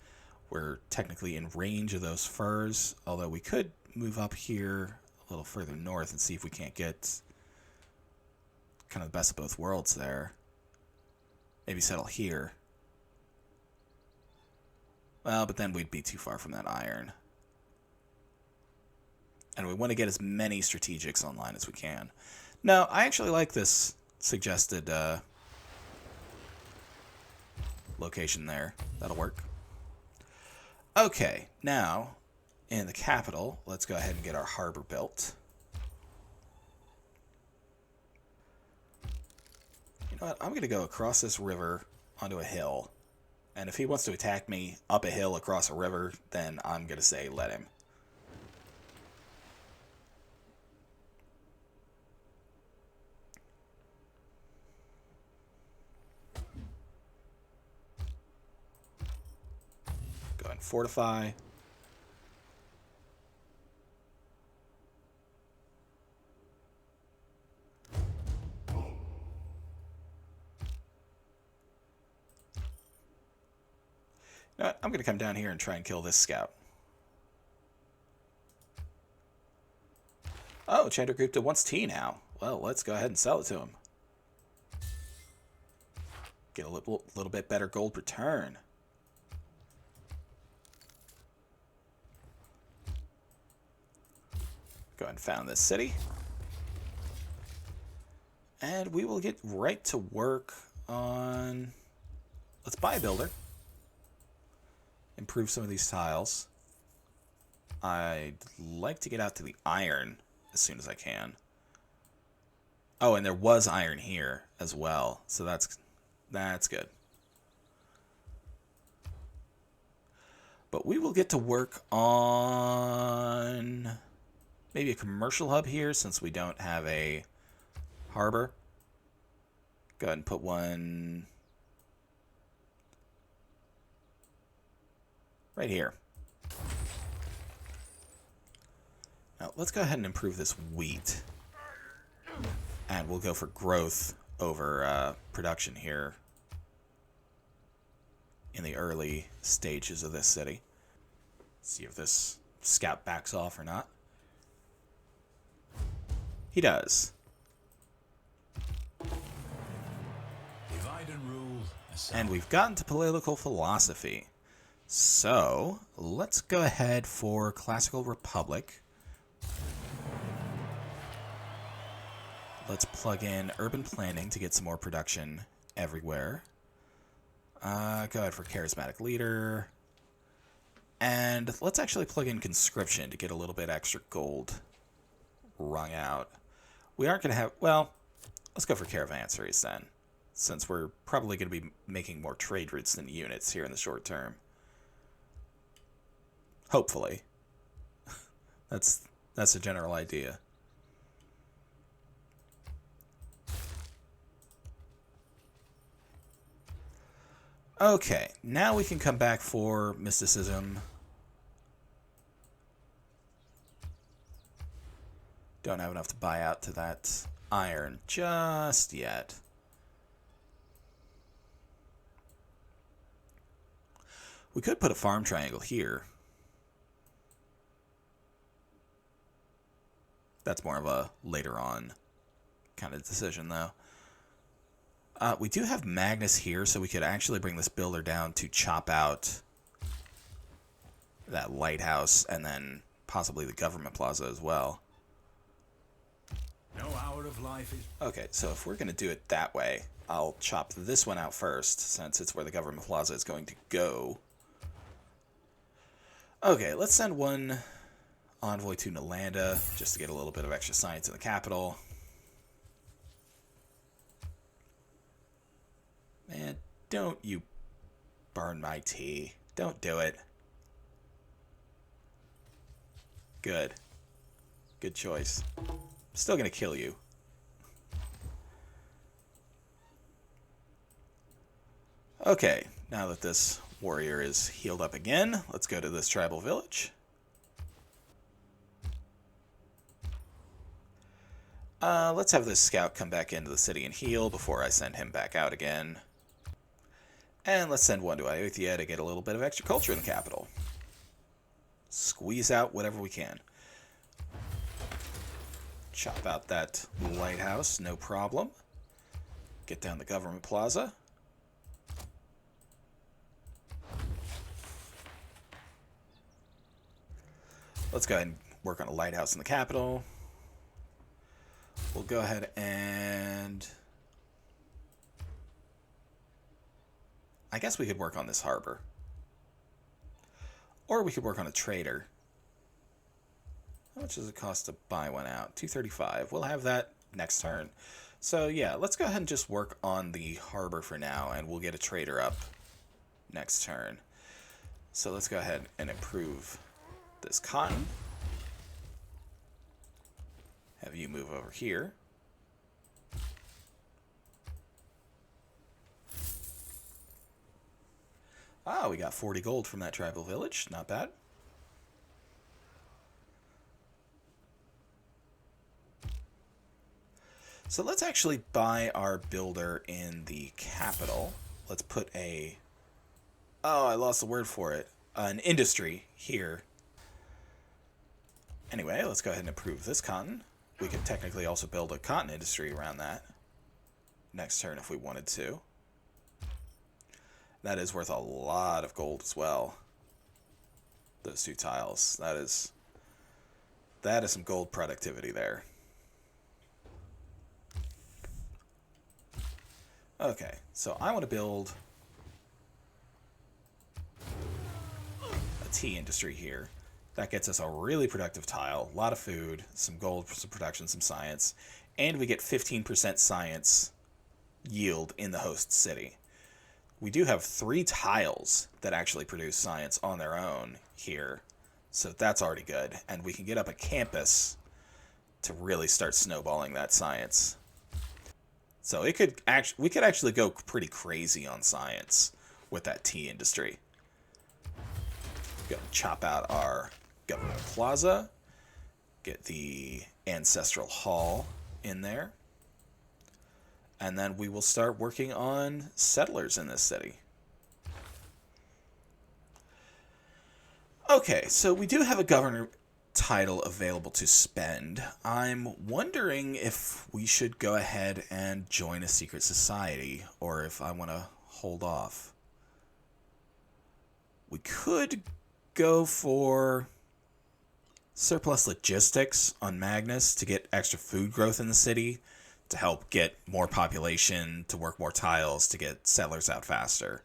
We're technically in range of those furs, although we could move up here a little further north and see if we can't get kind of the best of both worlds there. Maybe settle here. Well, but then we'd be too far from that iron. And we want to get as many strategics online as we can. No, I actually like this suggested location there. That'll work. Okay, now, in the capital, let's go ahead and get our harbor built. You know what? I'm going to go across this river onto a hill. And if he wants to attack me up a hill across a river, then I'm going to say let him. Go ahead and fortify. You know what? I'm going to come down here and try and kill this scout. Oh, Chandragupta wants tea now. Well, let's go ahead and sell it to him. Get a little bit better gold return. Go ahead and found this city. And we will get right to work on... Let's buy a builder. Improve some of these tiles. I'd like to get out to the iron as soon as I can. Oh, and there was iron here as well, so that's good. But we will get to work on maybe a commercial hub here since we don't have a harbor. Go ahead and put one right here. Now, let's go ahead and improve this wheat. And we'll go for growth over production here in the early stages of this city. See if this scout backs off or not. He does. Divide and rule. And we've gotten to political philosophy. So, let's go ahead for Classical Republic. Let's plug in urban planning to get some more production everywhere. Go ahead for charismatic leader. And let's actually plug in conscription to get a little bit extra gold wrung out. We aren't going to have... Well, let's go for caravansaries then, since we're probably going to be making more trade routes than units here in the short term. Hopefully. That's a general idea. Okay, now we can come back for mysticism. Don't have enough to buy out to that iron just yet. We could put a farm triangle here. That's more of a later on kind of decision, though. We do have Magnus here, so we could actually bring this builder down to chop out that lighthouse and then possibly the government plaza as well. No hour of life is... Okay, so if we're going to do it that way, I'll chop this one out first, since it's where the government plaza is going to go. Okay, let's send one envoy to Nalanda, just to get a little bit of extra science in the capital. Man, don't you burn my tea. Don't do it. Good. Good choice. Still gonna kill you. Okay, now that this warrior is healed up again, let's go to this tribal village. Let's have this scout come back into the city and heal before I send him back out again. And let's send one to Ayutthaya to get a little bit of extra culture in the capital. Squeeze out whatever we can. Chop out that lighthouse, no problem. Get down the government plaza. Let's go ahead and work on a lighthouse in the capital. We'll go ahead and... I guess we could work on this harbor. Or we could work on a trader. How much does it cost to buy one out? $235. We'll have that next turn. So yeah, let's go ahead and just work on the harbor for now, and we'll get a trader up next turn. So let's go ahead and improve this cotton. Have you move over here. Ah, we got 40 gold from that tribal village. Not bad. So let's actually buy our builder in the capital. Let's put a... Oh, I lost the word for it. An industry here. Anyway, let's go ahead and improve this cotton. We could technically also build a cotton industry around that next turn if we wanted to. That is worth a lot of gold as well. Those two tiles. That is some gold productivity there. Okay, so I want to build a tea industry here. That gets us a really productive tile, a lot of food, some gold, some production, some science, and we get 15% science yield in the host city. We do have 3 tiles that actually produce science on their own here, so that's already good. And we can get up a campus to really start snowballing that science. So we could actually go pretty crazy on science with that tea industry. Go chop out our government plaza, get the ancestral hall in there. And then we will start working on settlers in this city. Okay, so we do have a governor title available to spend. I'm wondering if we should go ahead and join a secret society, or if I want to hold off. We could go for surplus logistics on Magnus to get extra food growth in the city, to help get more population, to work more tiles, to get settlers out faster.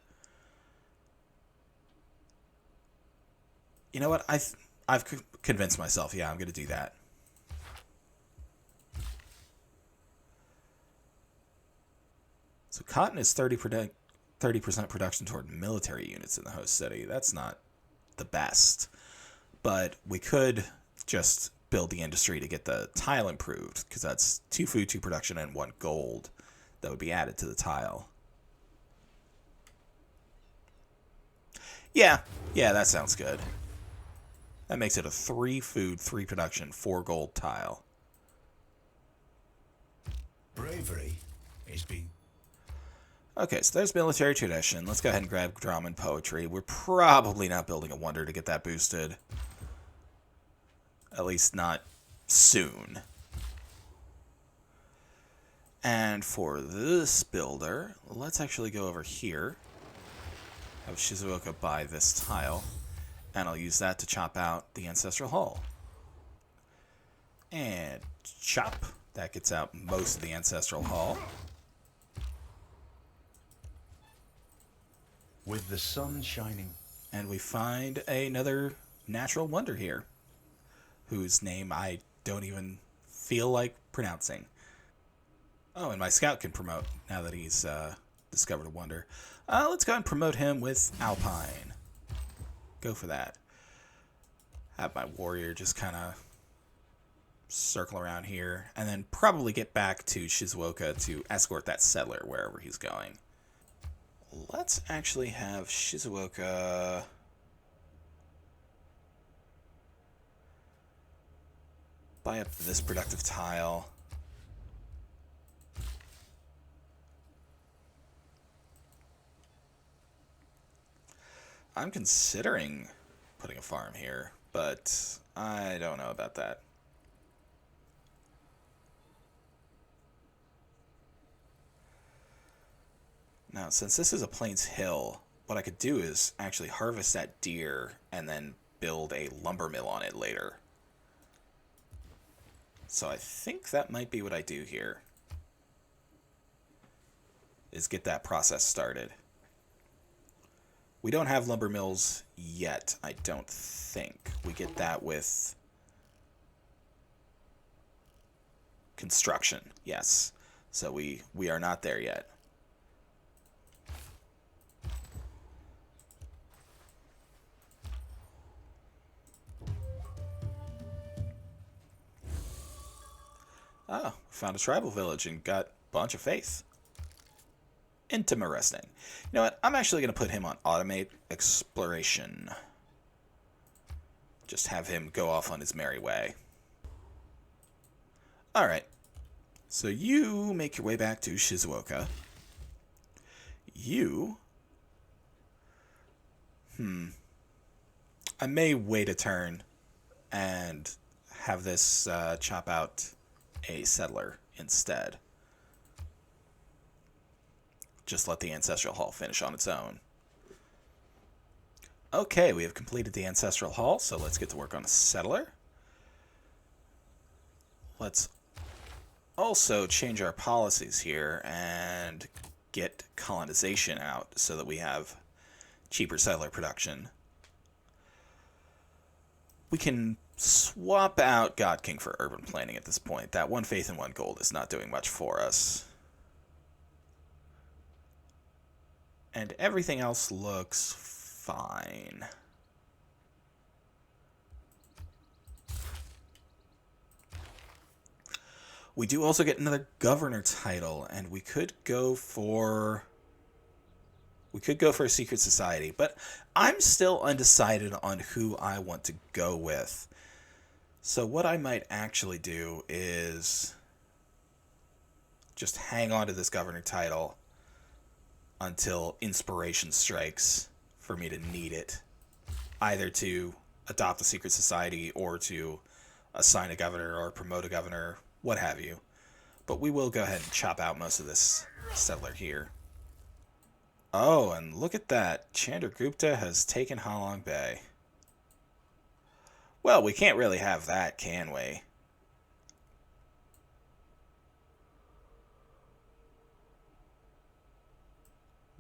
You know what? I've convinced myself, yeah, I'm going to do that. So cotton is 30% production toward military units in the host city. That's not the best. But we could just build the industry to get the tile improved, because that's 2 food, 2 production, and 1 gold that would be added to the tile. Yeah, that sounds good. That makes it a 3 food, 3 production, 4 gold tile. Bravery is being... Okay, so there's military tradition. Let's go ahead and grab drama and poetry. We're probably not building a wonder to get that boosted. At least not soon. And for this builder, let's actually go over here. Have Shizuoka buy this tile. And I'll use that to chop out the Ancestral Hall. And chop. That gets out most of the Ancestral Hall. With the sun shining. And we find another natural wonder here, whose name I don't even feel like pronouncing. Oh, and my scout can promote now that he's discovered a wonder. Let's go ahead and promote him with Alpine. Go for that. Have my warrior just kind of circle around here, and then probably get back to Shizuoka to escort that settler wherever he's going. Let's actually have Shizuoka... buy up this productive tile. I'm considering putting a farm here, but I don't know about that. Now, since this is a Plains Hill, what I could do is actually harvest that deer and then build a lumber mill on it later. So I think that might be what I do here, is get that process started. We don't have lumber mills yet, I don't think. We get that with construction, yes. So we are not there yet. Oh, found a tribal village and got a bunch of faith. Interesting. You know what? I'm actually going to put him on automate exploration. Just have him go off on his merry way. Alright. So you make your way back to Shizuoka. You... I may wait a turn and have this chop out a settler instead. Just let the Ancestral Hall finish on its own. Okay, we have completed the Ancestral Hall, so let's get to work on a settler. Let's also change our policies here and get colonization out so that we have cheaper settler production. We can swap out God King for urban planning at this point. That 1 faith and 1 gold is not doing much for us. And everything else looks fine. We do also get another governor title, and we could go for a secret society, but I'm still undecided on who I want to go with. So what I might actually do is just hang on to this governor title until inspiration strikes for me to need it, either to adopt a secret society or to assign a governor or promote a governor, what have you. But we will go ahead and chop out most of this settler here. Oh, and look at that. Chandragupta has taken Halong Bay. Well, we can't really have that, can we?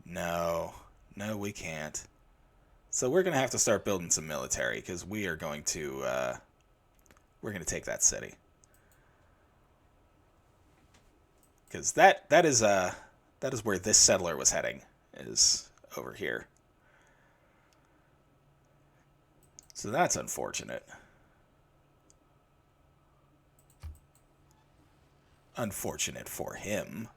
No, we can't. So we're going to have to start building some military, because we are going to, we're going to take that city. Because that is where this settler was heading, is over here. So that's unfortunate. Unfortunate for him.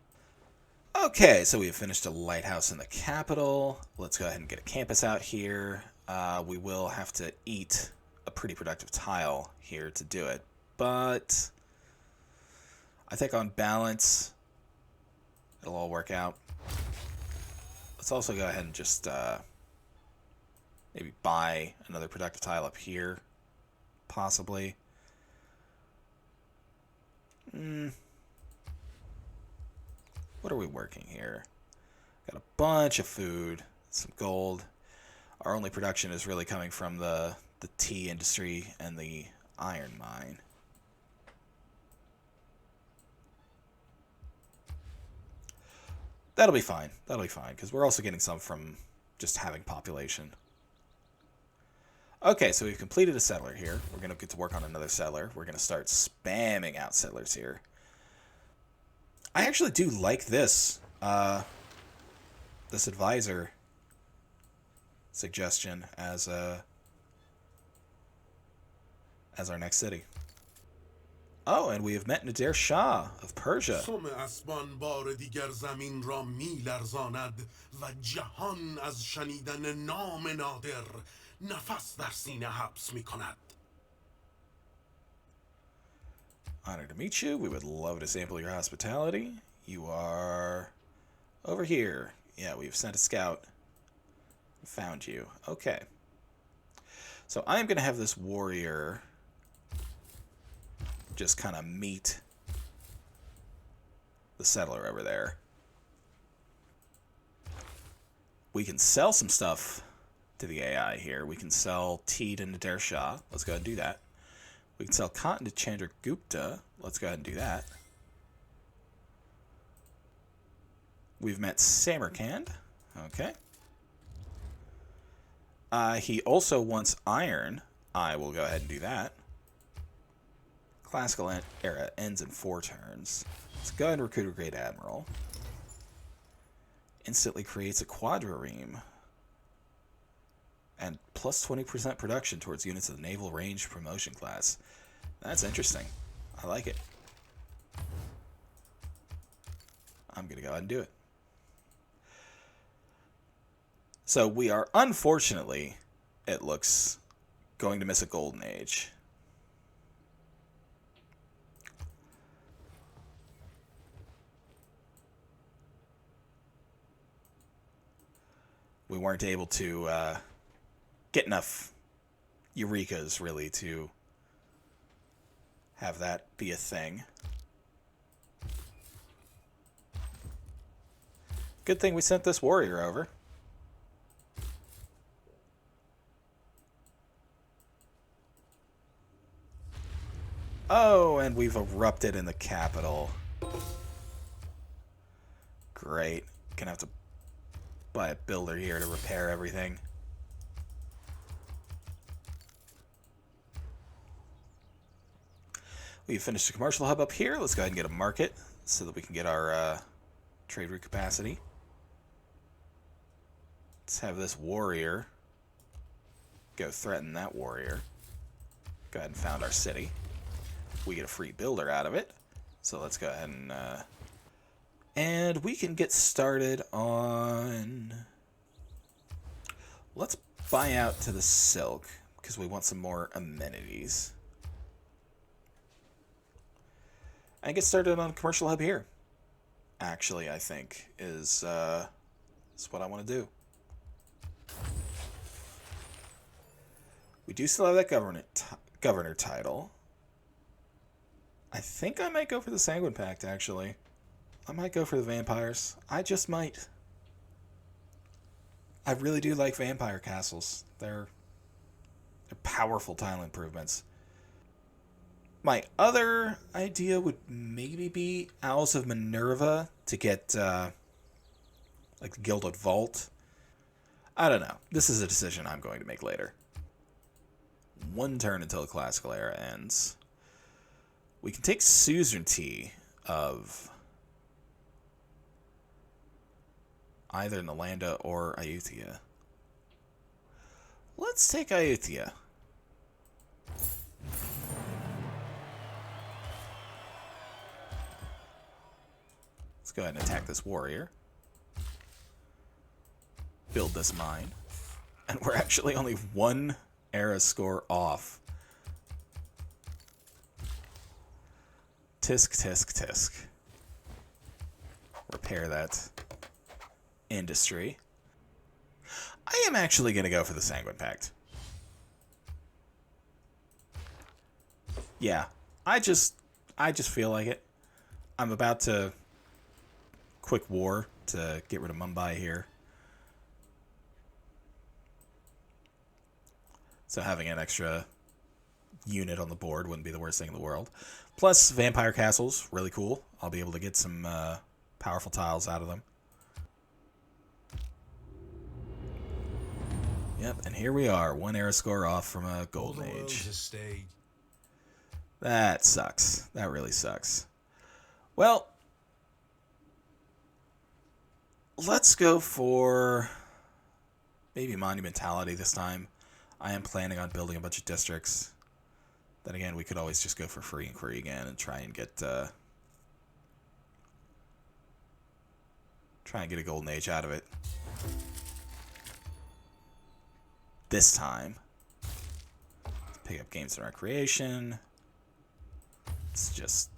Okay, so we have finished a lighthouse in the capital. Let's go ahead and get a campus out here. We will have to eat a pretty productive tile here to do it, but I think on balance, it'll all work out. Let's also go ahead and just maybe buy another productive tile up here, possibly. What are we working here? Got a bunch of food, some gold. Our only production is really coming from the tea industry and the iron mine. That'll be fine. That'll be fine, because we're also getting some from just having population. Okay, so we've completed a settler here. We're going to get to work on another settler. We're going to start spamming out settlers here. I actually do like this, this advisor suggestion as our next city. Oh, and we have met Nadir Shah of Persia. اسبان بار دیگر زمین را می‌لرزاند و جهان از شنیدن نام نادر نفس در سینه حبس می‌کند. Honored to meet you. We would love to sample your hospitality. You are over here. Yeah, we've sent a scout. Found you. Okay. So I'm going to have this warrior just kind of meet the settler over there. We can sell some stuff to the AI here. We can sell tea to Nadir Shah. Let's go ahead and do that. We can sell cotton to Chandragupta. Let's go ahead and do that. We've met Samarkand. Okay. He also wants iron. I will go ahead and do that. Classical era ends in 4 turns. Let's go ahead and recruit a Great Admiral. Instantly creates a quadrireme. And plus 20% production towards units of the Naval Range Promotion class. That's interesting. I like it. I'm going to go ahead and do it. So we are, unfortunately, it looks, going to miss a golden age. We weren't able to get enough Eurekas, really, to have that be a thing. Good thing we sent this warrior over. Oh, and we've erupted in the capital. Great. Gonna have to buy a builder here to repair everything. We've finished the commercial hub up here. Let's go ahead and get a market so that we can get our trade route capacity. Let's have this warrior go threaten that warrior. Go ahead and found our city. We get a free builder out of it. So let's go ahead and we can get started on... Let's buy out to the silk because we want some more amenities. And get started on a commercial hub here. Actually, I think is what I want to do. We do still have that governor title. I think I might go for the Sanguine Pact, actually. I might go for the vampires. I just might. I really do like vampire castles. They're powerful tile improvements. My other idea would maybe be Owls of Minerva to get like the Gilded Vault. I don't know. This is a decision I'm going to make later. 1 turn until the classical era ends. We can take suzerainty of either Nalanda or Ayutthaya. Let's take Ayutthaya. Let's go ahead and attack this warrior. Build this mine. And we're actually only 1 era score off. Tisk, tisk, tisk. Repair that industry. I am actually going to go for the Sanguine Pact. Yeah, I just feel like it. I'm about to quick war to get rid of Mumbai here. So having an extra unit on the board wouldn't be the worst thing in the world. Plus, vampire castles, really cool. I'll be able to get some powerful tiles out of them. Yep, and here we are, 1 era score off from a golden age. That sucks. That really sucks. Well, let's go for maybe monumentality this time. I am planning on building a bunch of districts. Then again, we could always just go for free inquiry again and try and get a golden age out of it. This time, let's pick up games and recreation. Let's just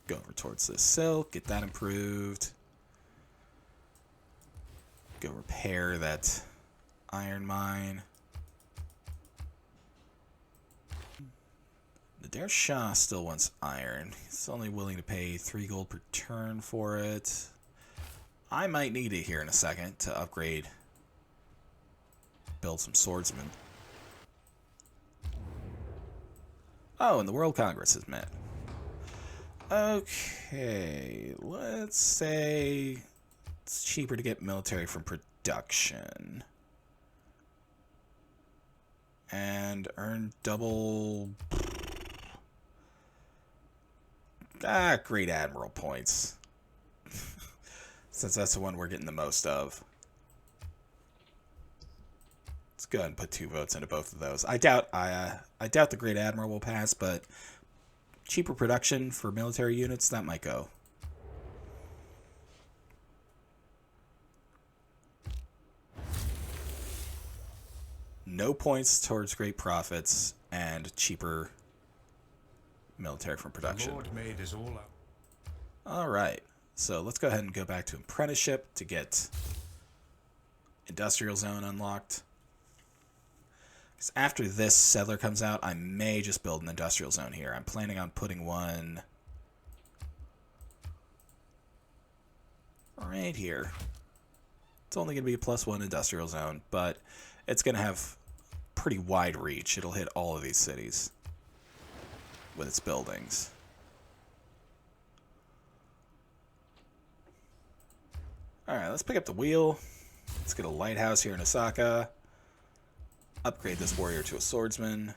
go over towards this silk, get that improved. Go repair that iron mine. Nadir Shah still wants iron. He's only willing to pay 3 gold per turn for it. I might need it here in a second to upgrade, build some swordsmen. Oh, and the World Congress has met. Okay, let's say it's cheaper to get military from production. And earn double... Great Admiral points. Since that's the one we're getting the most of. Let's go ahead and put 2 votes into both of those. I doubt the Great Admiral will pass, but cheaper production for military units, that might go. No points towards great profits and cheaper military from production. Lord made us all up. Alright, so let's go ahead and go back to apprenticeship to get industrial zone unlocked. Because after this settler comes out, I may just build an industrial zone here. I'm planning on putting one right here. It's only going to be a +1 industrial zone, but it's going to have pretty wide reach. It'll hit all of these cities with its buildings. Alright, let's pick up the wheel. Let's get a lighthouse here in Osaka. Upgrade this warrior to a swordsman.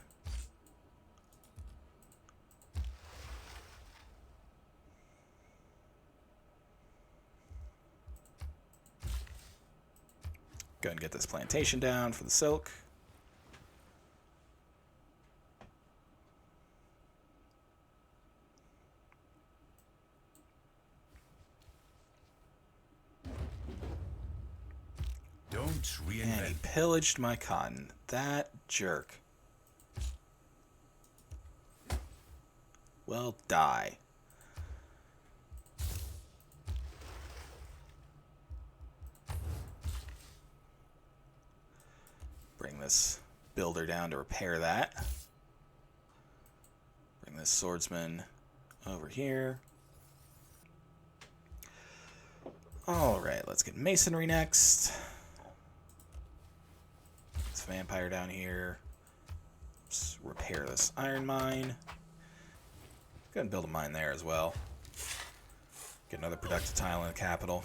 Go ahead and get this plantation down for the silk. Don't And he reinvent. pillaged my cotton. That jerk. Well, die. Bring this builder down to repair that. Bring this swordsman over here. Alright, let's get masonry next. This vampire down here. Let's repair this iron mine. Go ahead and build a mine there as well. Get another productive tile in the capital.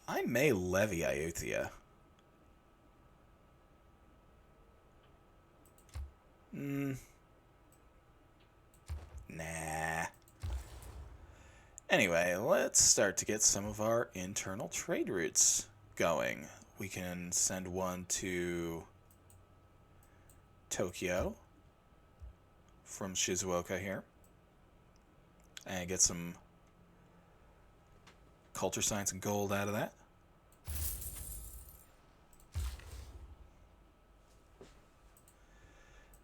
I may levy Ayutthaya. Nah. Anyway, let's start to get some of our internal trade routes going. We can send one to Tokyo from Shizuoka here. And get some culture science and gold out of that.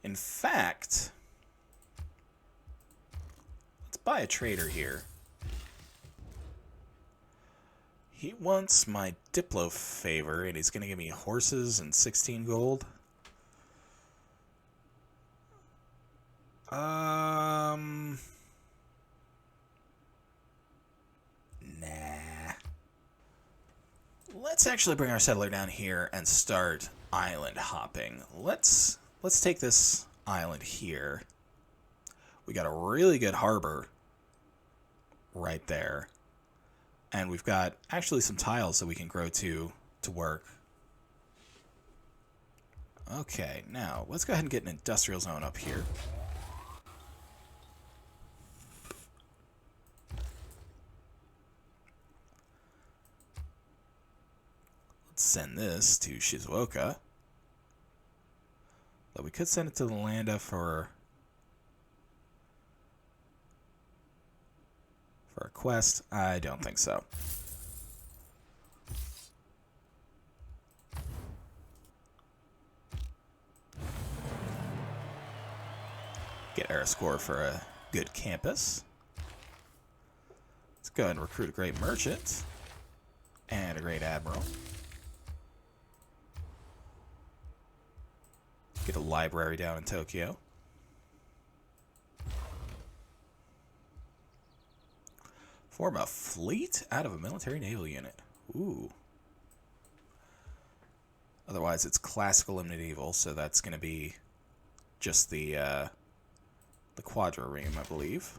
In fact, let's buy a trader here. He wants my Diplo favor, and he's going to give me horses and 16 gold. Nah. Let's actually bring our settler down here and start island hopping. Let's take this island here. We got a really good harbor right there. And we've got actually some tiles that we can grow to work. Okay, now let's go ahead and get an industrial zone up here. Let's send this to Shizuoka. But we could send it to the Landa for a quest. I don't think so. Get our score for a good campus. Let's go ahead and recruit a great merchant and a great admiral. Get a library down in Tokyo. Form a fleet out of a military naval unit. Ooh. Otherwise, it's classical and medieval, so that's going to be just the quadrireme, I believe.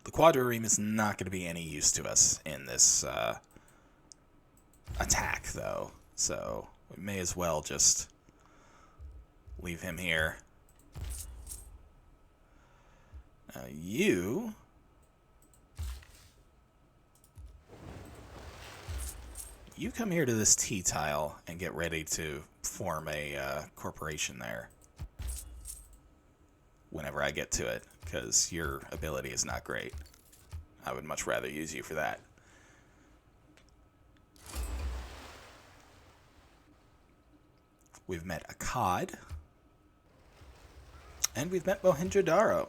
The quadrireme is not going to be any use to us in this attack, though. So we may as well just leave him here. Now you come here to this T tile and get ready to form a corporation there whenever I get to it, because your ability is not great. I would much rather use you for that. We've met Akkad. And we've met Mohenjo-Daro.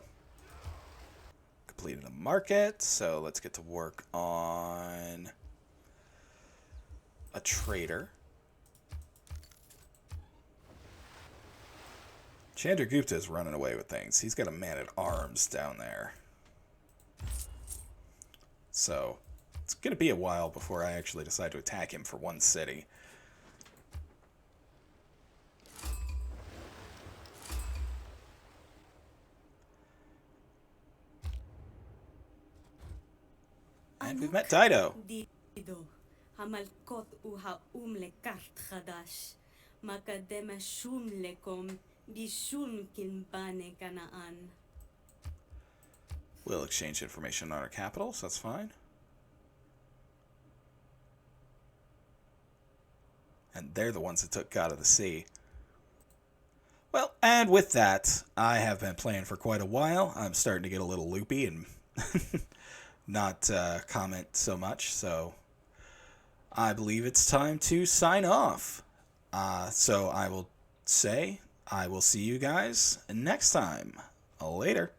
Completed a market, so let's get to work on a trader. Chandragupta is running away with things. He's got a man-at-arms down there. So it's going to be a while before I actually decide to attack him for one city. And we've met Dido. המלכות הוא האום לקרט חדש, מקדמה שום לקום, בשום קנבנה כנען. We'll exchange information on our capital, so that's fine. And they're the ones that took God of the Sea. Well, and with that, I have been playing for quite a while. I'm starting to get a little loopy and not comment so much, so I believe it's time to sign off. So I will say I will see you guys next time. Later.